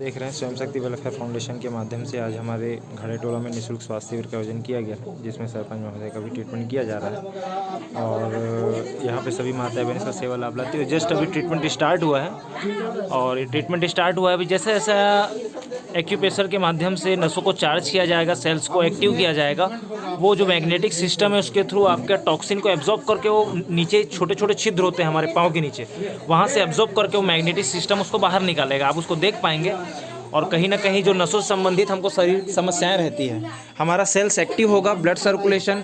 देख रहे हैं स्वयं शक्ति वेलफेयर फाउंडेशन के माध्यम से आज हमारे घड़े टोला में निःशुल्क स्वास्थ्य शिविर का आयोजन किया गया है, जिसमें सरपंच महोदय का भी ट्रीटमेंट किया जा रहा है और यहाँ पे सभी माता बहन इसका सेवा लाभ लाती है। जस्ट अभी ट्रीटमेंट स्टार्ट हुआ है और ये ट्रीटमेंट स्टार्ट हुआ है अभी जैसे जैसा एक्यूप्रेशर के माध्यम से नसों को चार्ज किया जाएगा, सेल्स को एक्टिव किया जाएगा, वो जो मैग्नेटिक सिस्टम है उसके थ्रू आपके टॉक्सिन को एब्जॉर्ब करके वो नीचे छोटे छोटे छिद्र होते हैं हमारे पाँव के नीचे, वहाँ से एब्जॉर्ब करके वो मैग्नेटिक सिस्टम उसको बाहर निकालेगा। आप उसको देख पाएंगे और कहीं ना कहीं जो नसों से संबंधित हमको शरीर समस्याएं रहती है, हमारा सेल्स एक्टिव होगा, ब्लड सर्कुलेशन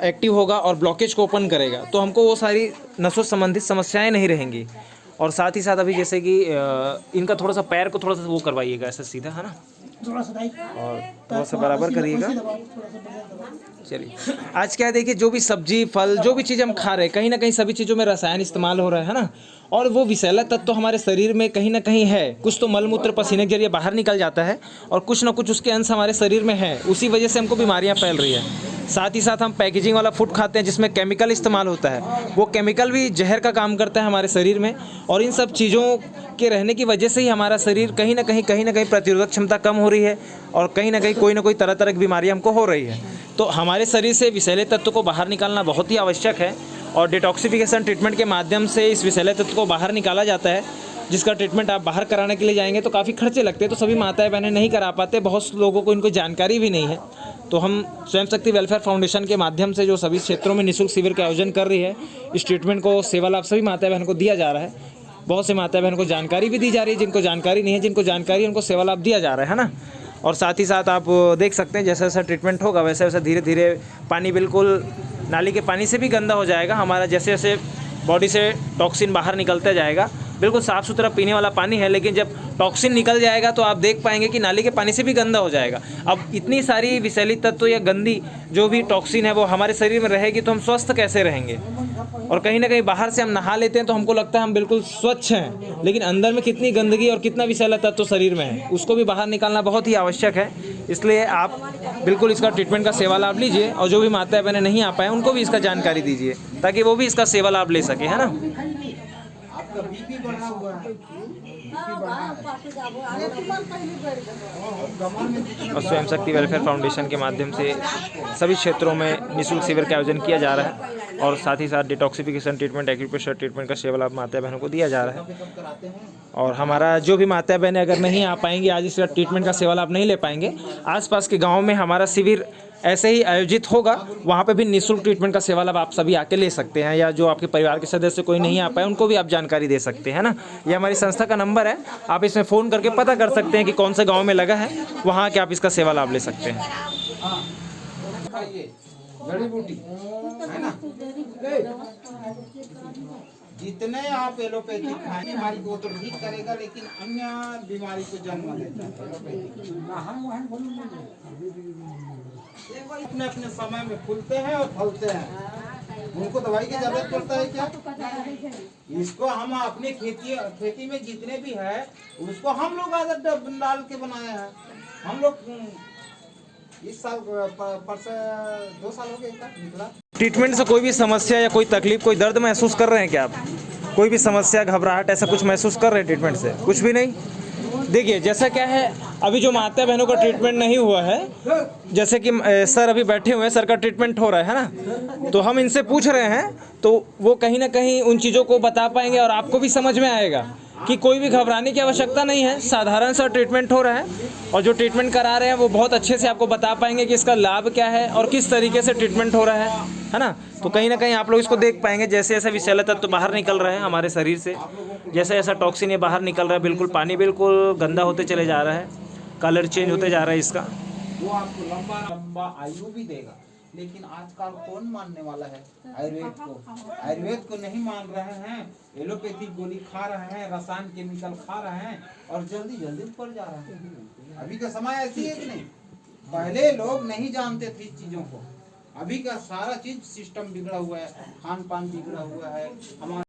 एक्टिव होगा और ब्लॉकेज को ओपन करेगा, तो हमको वो सारी नसों संबंधित समस्याएं नहीं रहेंगी। और साथ ही साथ अभी जैसे कि इनका थोड़ा सा पैर को थोड़ा सा वो करवाइएगा ऐसा सीधा, है ना, और थोड़ा सा बराबर करिएगा। चलिए, आज क्या है, देखिए जो भी सब्जी फल जो भी चीज़ हम खा रहे हैं, कहीं ना कहीं सभी चीज़ों में रसायन इस्तेमाल हो रहा है ना, और वो विषैला तत्व तो हमारे शरीर में कहीं ना कहीं है। कुछ तो मल मूत्र पसीने के जरिए बाहर निकल जाता है और कुछ ना कुछ उसके अंश हमारे शरीर में है, उसी वजह से हमको बीमारियां फैल रही है। साथ ही साथ हम पैकेजिंग वाला फूड खाते हैं जिसमें केमिकल इस्तेमाल होता है, वो केमिकल भी जहर का काम करता है हमारे शरीर में, और इन सब चीज़ों के रहने की वजह से ही हमारा शरीर कहीं ना कहीं प्रतिरोधक क्षमता कम हो रही है और कहीं ना कोई तरह तरह की बीमारियां हमको हो रही है। तो हमारे शरीर से विषैले तत्व को बाहर निकालना बहुत ही आवश्यक है और डिटॉक्सिफिकेशन ट्रीटमेंट के माध्यम से इस विषैले तत्व को बाहर निकाला जाता है, जिसका ट्रीटमेंट आप बाहर कराने के लिए जाएंगे तो काफ़ी खर्चे लगते हैं, तो सभी माताएं बहनें नहीं करा पाते, बहुत लोगों को इनको जानकारी भी नहीं है। तो हम स्वयं शक्ति वेलफेयर फाउंडेशन के माध्यम से जो सभी क्षेत्रों में निःशुल्क शिविर का आयोजन कर रही है, इस ट्रीटमेंट को सेवा लाभ सभी माता बहनों को दिया जा रहा है। बहुत से माता बहनों को जानकारी भी दी जा रही है, जिनको जानकारी नहीं है, जिनको जानकारी है उनको सेवा लाभ दिया जा रहा है ना। और साथ ही साथ आप देख सकते हैं जैसा जैसा ट्रीटमेंट होगा वैसे वैसे धीरे धीरे पानी बिल्कुल नाली के पानी से भी गंदा हो जाएगा। हमारा जैसे जैसे बॉडी से टॉक्सिन बाहर निकलता जाएगा, बिल्कुल साफ़ सुथरा पीने वाला पानी है, लेकिन जब टॉक्सिन निकल जाएगा तो आप देख पाएंगे कि नाली के पानी से भी गंदा हो जाएगा। अब इतनी सारी विषैली तत्व या गंदी जो भी टॉक्सिन है वो हमारे शरीर में रहेगी तो हम स्वस्थ कैसे रहेंगे। और कहीं ना कहीं बाहर से हम नहा लेते हैं तो हमको लगता है हम बिल्कुल स्वच्छ हैं, लेकिन अंदर में कितनी गंदगी और कितना विषैला तत्व शरीर में है उसको भी बाहर निकालना बहुत ही आवश्यक है। इसलिए आप बिल्कुल इसका ट्रीटमेंट का सेवा लाभ लीजिए और जो भी माताएं बहनें नहीं आ पाए उनको भी इसका जानकारी दीजिए ताकि वो भी इसका सेवा लाभ ले सके, है ना। बीपी बढ़ा हुआ है, और स्वयं शक्ति वेलफेयर फाउंडेशन के माध्यम से सभी क्षेत्रों में निःशुल्क शिविर का आयोजन किया जा रहा है और साथ ही साथ डिटॉक्सिफिकेशन ट्रीटमेंट, एक्यूप्रेशर ट्रीटमेंट का सेवा लाभ माता बहनों को दिया जा रहा है। और हमारा जो भी माता बहनें अगर नहीं आ पाएंगी, आज इस ट्रीटमेंट का सेवा लाभ नहीं ले पाएंगे, आसपास के गाँव में हमारा शिविर ऐसे ही आयोजित होगा, वहाँ पे भी निःशुल्क ट्रीटमेंट का सेवा लाभ आप सभी आके ले सकते हैं, या जो आपके परिवार के सदस्य कोई नहीं आ पाए उनको भी आप जानकारी दे सकते हैं ना। ये हमारी संस्था का नंबर है, आप इसमें फ़ोन करके पता कर सकते हैं कि कौन से गांव में लगा है, वहाँ आके आप इसका सेवा लाभ ले सकते हैं। जड़ी बूटी है ना, जितने आप एलोपैथिक खाएं बीमारी को तो ठीक करेगा, लेकिन अन्य बीमारी को जन्म देता है। अपने अपने समय में फूलते हैं और फलते हैं, उनको दवाई की जरूरत पड़ता है क्या? इसको हम अपने खेती में जितने भी है उसको हम लोग आदत डाल के बनाए हैं। हम लोग इस साल पर से 2 साल हो गए निकला। ट्रीटमेंट से कोई भी समस्या या कोई तकलीफ, कोई दर्द महसूस कर रहे हैं क्या आप? कोई भी समस्या, घबराहट ऐसा कुछ महसूस कर रहे हैं ट्रीटमेंट से? कुछ भी नहीं। देखिए जैसा क्या है, अभी जो माता बहनों का ट्रीटमेंट नहीं हुआ है, जैसे कि सर अभी बैठे हुए हैं, सर का ट्रीटमेंट हो रहा है ना, तो हम इनसे पूछ रहे हैं तो वो कहीं ना कहीं उन चीज़ों को बता पाएंगे और आपको भी समझ में आएगा कि कोई भी घबराने की आवश्यकता नहीं है, साधारण सा ट्रीटमेंट हो रहा है और जो ट्रीटमेंट करा रहे हैं वो बहुत अच्छे से आपको बता पाएंगे कि इसका लाभ क्या है और किस तरीके से ट्रीटमेंट हो रहा है ना। तो कहीं ना कहीं आप लोग इसको देख पाएंगे, जैसे जैसे विषैला तत्व बाहर निकल रहे हैं हमारे शरीर से, जैसे ऐसा टॉक्सिन ये बाहर निकल रहा है, बिल्कुल पानी बिल्कुल गंदा होते चले जा रहा है, कलर चेंज होते जा रहा है इसका। वो आपको लंबा लंबा आयु भी देगा, लेकिन आजकल कौन मानने वाला है आयुर्वेद को? आयुर्वेद को नहीं मान रहे हैं, एलोपैथिक गोली खा रहे हैं, रसायन केमिकल खा रहे हैं और जल्दी जल्दी ऊपर जा रहे हैं। अभी का समय ऐसी है कि नहीं, पहले लोग नहीं जानते थे इस चीजों को, अभी का सारा चीज सिस्टम बिगड़ा हुआ है, खान पान बिगड़ा हुआ है, हमारा